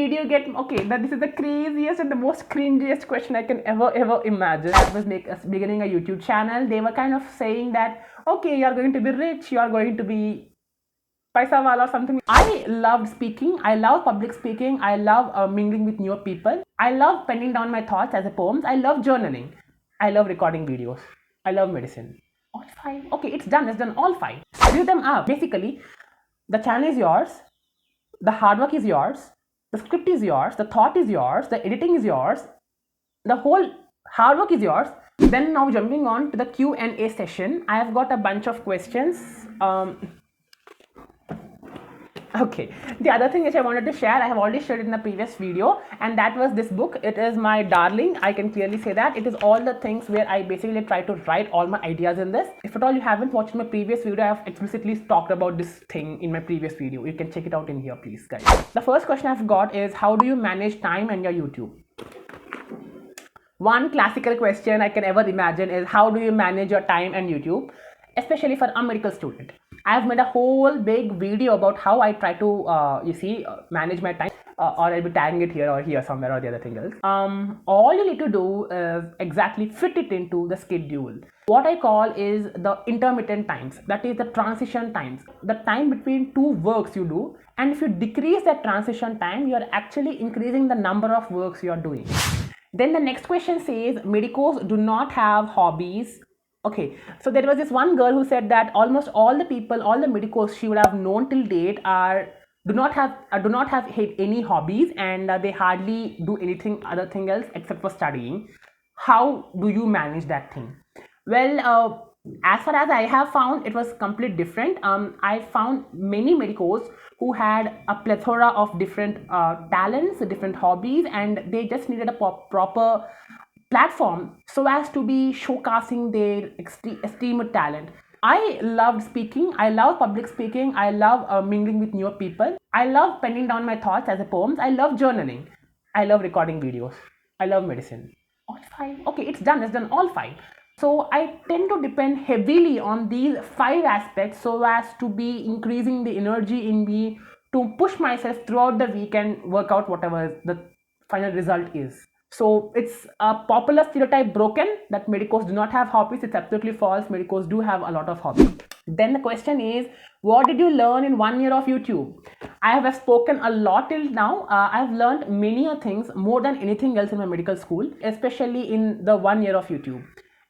did you get, okay, that this is the craziest and the most cringiest question I can ever imagine. I was beginning a YouTube channel. They were kind of saying that, okay, you're going to be rich, you're going to be paisa wala or something. I loved speaking. I love public speaking. I love mingling with new people. I love penning down my thoughts as a poems. I love journaling. I love recording videos. I love medicine. All five. Okay, it's done. It's done. All five. Do them up. Basically, the channel is yours. The hard work is yours. The script is yours. The thought is yours. The editing is yours. The whole hard work is yours. Then now jumping on to the Q&A session. I have got a bunch of questions. Okay, the other thing which I wanted to share, I have already shared it in the previous video, and that was this book. It is my darling. I can clearly say that. It is all the things where I basically try to write all my ideas in this. If at all you haven't watched my previous video, I have explicitly talked about this thing in my previous video. You can check it out in here, please, guys. The first question I've got is, how do you manage time and your YouTube? One classical question I can ever imagine is, how do you manage your time and YouTube, especially for a medical student? I've made a whole big video about how I try to, manage my time, or I'll be tagging it here or here somewhere or the other thing else. All you need to do is exactly fit it into the schedule. What I call is the intermittent times, that is the transition times, the time between two works you do. And if you decrease that transition time, you're actually increasing the number of works you're doing. Then the next question says, medicos do not have hobbies. Okay, so there was this one girl who said that almost all the people, all the medicos she would have known till date do not have any hobbies, and they hardly do anything other thing else except for studying. How do you manage that thing? Well, as far as I have found, it was completely different. I found many medicos who had a plethora of different talents, different hobbies, and they just needed a proper platform so as to be showcasing their esteemed talent. I loved speaking. I love public speaking. I love mingling with new people. I love penning down my thoughts as a poems. I love journaling. I love recording videos. I love medicine. All five. Okay, it's done. It's done. All five. So I tend to depend heavily on these five aspects so as to be increasing the energy in me to push myself throughout the week and work out whatever the final result is. So it's a popular stereotype broken that medicos do not have hobbies. It's absolutely false. Medicos do have a lot of hobbies. Then the question is, what did you learn in 1 year of YouTube? I have spoken a lot till now. I've learned many things more than anything else in my medical school, especially in the 1 year of YouTube.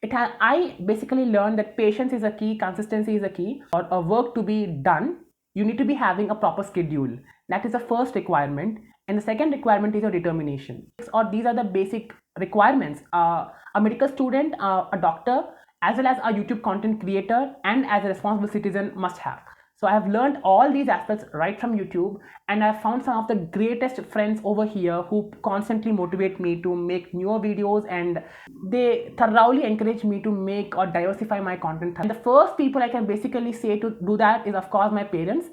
I basically learned that patience is a key, consistency is a key. For a work to be done, you need to be having a proper schedule. That is the first requirement. And the second requirement is your determination. Or these are the basic requirements a medical student, a doctor, as well as a YouTube content creator, and as a responsible citizen must have. So I have learned all these aspects right from YouTube, and I've found some of the greatest friends over here who constantly motivate me to make newer videos, and they thoroughly encourage me to make or diversify my content. And the first people I can basically say to do that is, of course, my parents.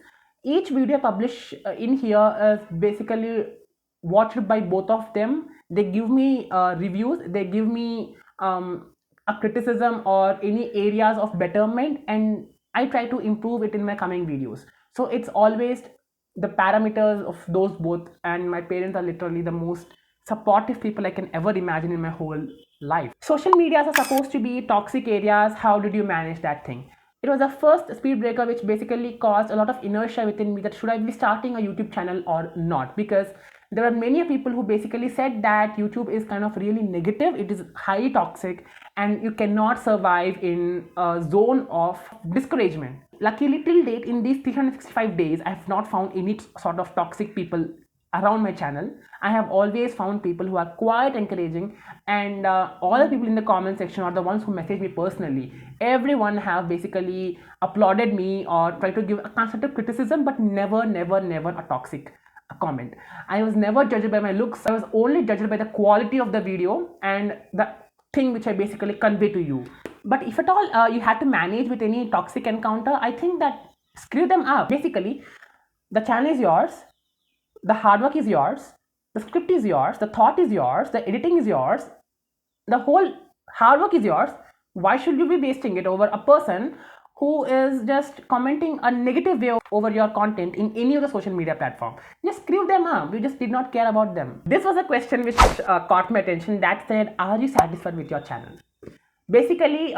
Each video I publish in here is basically watched by both of them. They give me reviews, they give me a criticism or any areas of betterment, and I try to improve it in my coming videos. So it's always the parameters of those both, and my parents are literally the most supportive people I can ever imagine in my whole life. Social medias are supposed to be toxic areas. How did you manage that thing? It was the first speed breaker which basically caused a lot of inertia within me that should I be starting a YouTube channel or not, because there are many people who basically said that YouTube is kind of really negative, it is highly toxic, and you cannot survive in a zone of discouragement. Luckily till date, in these 365 days, I have not found any sort of toxic people around my channel. I have always found people who are quite encouraging, and all the people in the comment section are the ones who message me personally. Everyone have basically applauded me or tried to give a constructive criticism, but never a toxic comment. I was never judged by my looks. I was only judged by the quality of the video and the thing which I basically convey to you. But if at all you had to manage with any toxic encounter, I think that screw them up. Basically, the channel is yours, the hard work is yours, the script is yours, the thought is yours, the editing is yours, the whole hard work is yours. Why should you be wasting it over a person who is just commenting a negative way over your content in any of the social media platform. Just screw them up. You just did not care about them. This was a question which caught my attention, that said, are you satisfied with your channel? Basically,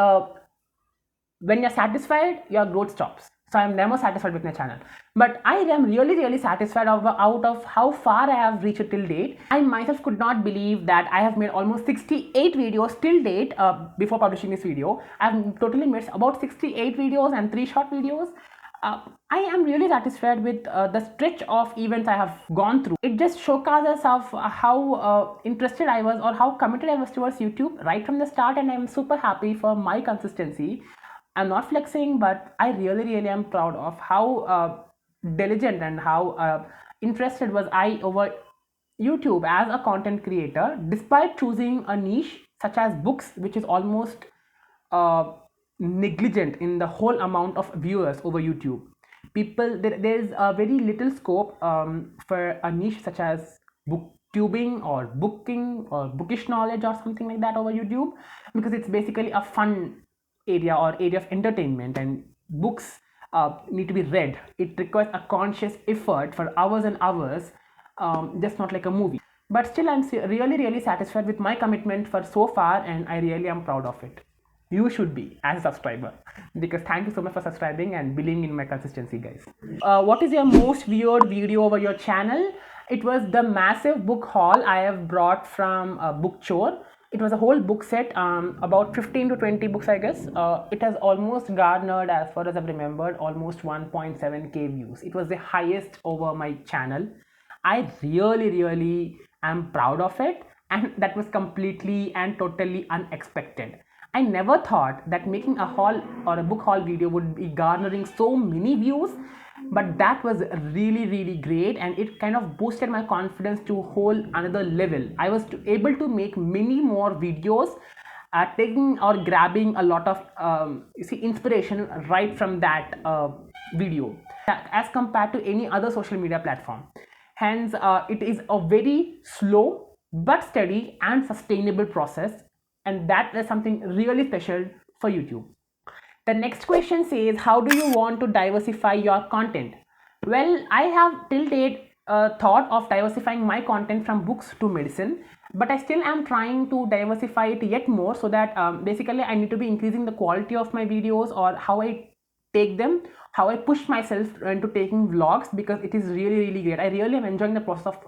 when you're satisfied, your growth stops. So I'm never satisfied with my channel, but I am really satisfied out of how far I have reached till date. I myself could not believe that I have made almost 68 videos till date. Before publishing this video, I've totally made about 68 videos and 3 short videos. I am really satisfied with the stretch of events I have gone through. It just showcases of how interested I was or how committed I was towards YouTube right from the start, and I'm super happy for my consistency. I'm not flexing, but I really am proud of how diligent and how interested was I over YouTube as a content creator, despite choosing a niche such as books, which is almost uh, negligent in the whole amount of viewers over YouTube. There's a very little scope for a niche such as booktubing or booking or bookish knowledge or something like that over YouTube, because it's basically a fun area or area of entertainment, and books need to be read. It requires a conscious effort for hours and hours, just not like a movie. But still, I'm really satisfied with my commitment for so far, and I really am proud of it. You should be as a subscriber, because thank you so much for subscribing and believing in my consistency, guys. What is your most viewed video over your channel? It was the massive book haul I have brought from Bookchore. It was a whole book set, about 15 to 20 books, I guess. It has almost garnered, as far as I've remembered, almost 1.7k views. It was the highest over my channel. I really am proud of it, and that was completely and totally unexpected. I never thought that making a haul or a book haul video would be garnering so many views, but that was really great, and it kind of boosted my confidence to whole another level. I was able to make many more videos, taking or grabbing a lot of inspiration right from that video as compared to any other social media platform. Hence, it is a very slow but steady and sustainable process, and that is something really special for YouTube. The next question says, how do you want to diversify your content? Well, I have till date thought of diversifying my content from books to medicine, but I still am trying to diversify it yet more, so that basically I need to be increasing the quality of my videos or how I take them, how I push myself into taking vlogs, because it is really great. I really am enjoying the process of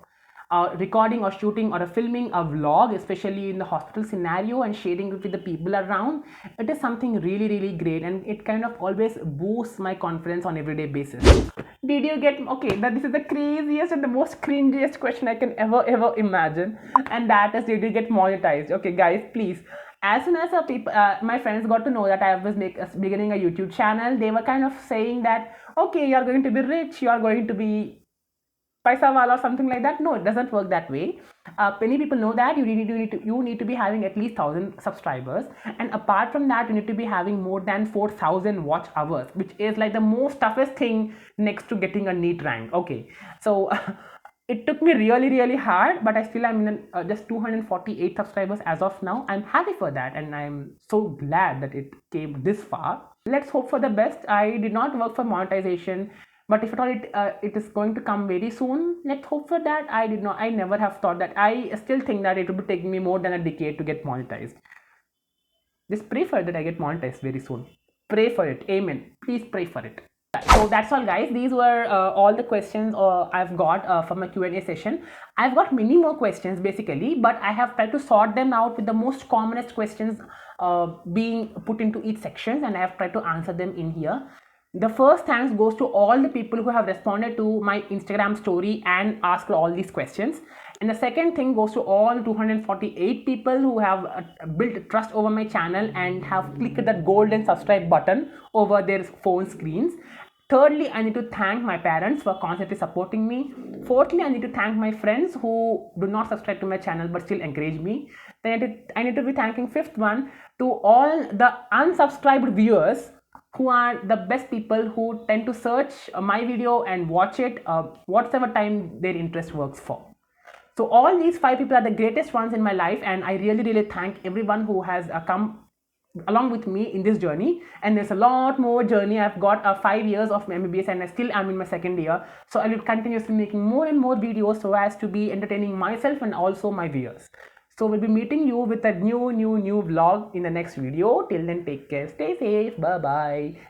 recording or shooting or filming a vlog, especially in the hospital scenario, and sharing it with the people around. It is something really great, and it kind of always boosts my confidence on everyday basis. Did you get, okay, this is the craziest and the most cringiest question I can ever imagine, and that is, did you get monetized? Okay guys, please, as soon as my friends got to know that I was beginning a YouTube channel, they were kind of saying that, okay, you are going to be rich, you are going to be paisa wala or something like that. No, it doesn't work that way. Many people know that you need to be having at least 1,000 subscribers, and apart from that, you need to be having more than 4,000 watch hours, which is like the most toughest thing next to getting a NEET rank. Okay, so it took me really hard, but I still am in just 248 subscribers as of now. I'm happy for that, and I'm so glad that it came this far. Let's hope for the best. I did not work for monetization, but if at all it is going to come very soon, let's hope for that. I never have thought that. I still think that it will be taking me more than a decade to get monetized. Just pray for it that I get monetized very soon. Pray for it. Amen. Please pray for it. So that's all, guys. These were all the questions I've got from my Q&A session. I've got many more questions basically, but I have tried to sort them out with the most commonest questions being put into each section, and I have tried to answer them in here. The first thanks goes to all the people who have responded to my Instagram story and asked all these questions. And the second thing goes to all 248 people who have built trust over my channel and have clicked that golden subscribe button over their phone screens. Thirdly, I need to thank my parents for constantly supporting me. Fourthly, I need to thank my friends who do not subscribe to my channel but still encourage me. Then I need to be thanking fifth one to all the unsubscribed viewers who are the best people who tend to search my video and watch it whatever time their interest works for. So all these 5 people are the greatest ones in my life, and I really thank everyone who has come along with me in this journey, and there's a lot more journey. I've got 5 years of MBBS and I still am in my second year, so I will continuously making more and more videos so as to be entertaining myself and also my viewers. So we'll be meeting you with a new vlog in the next video. Till then, take care, stay safe, bye bye.